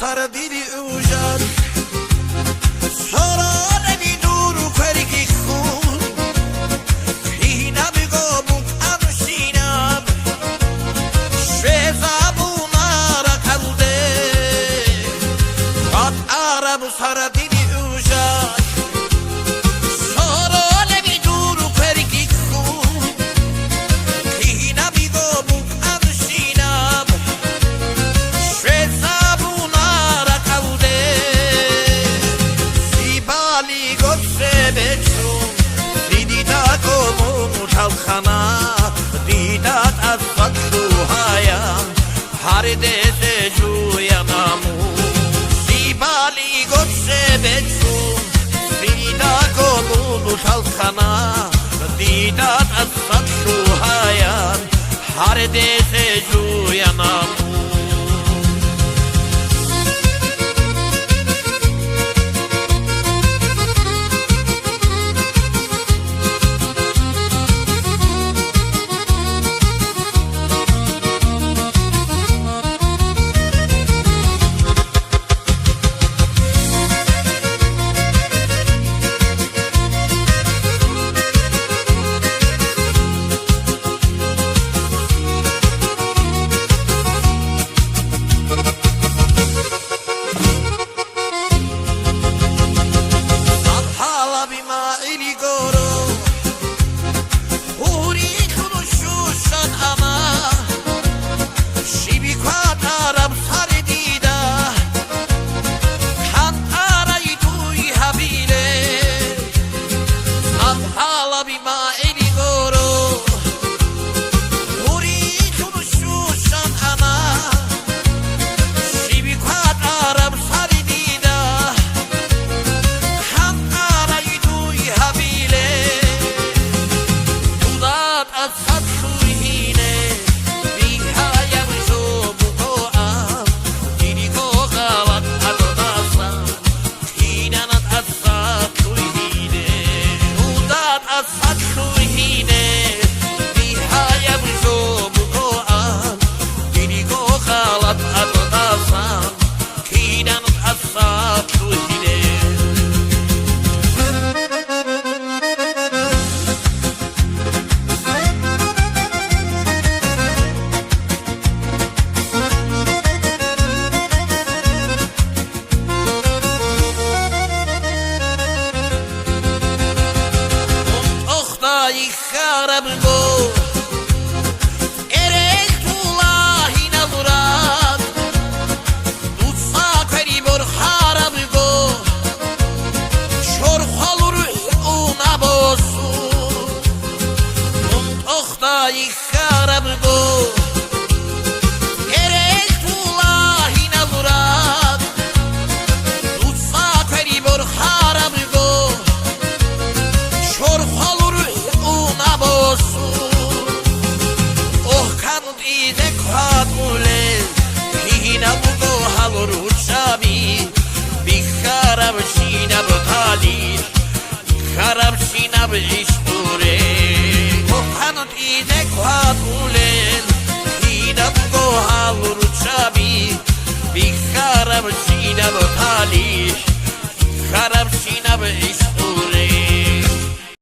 sardini ujar Sorone di duru queriki khun Hina mi gobuk amshinam Shezabuna rakalde Kat arabu sardini ujar Sorone di duru queriki khun Hina mi gobuk amshinam Shezabuna rakalde Sibali gotse bechum Didita komun chalkhana Didat az fakru hayam Har dese juyanamu Sibali gotse bechum Didita komun chalkhana Didat az fakru hayam Har dese juyanamu Kharab shinab ishture Hanut idek hatulen Hinab go halur chabi Bikharab shinab talish Kharab shinab ishture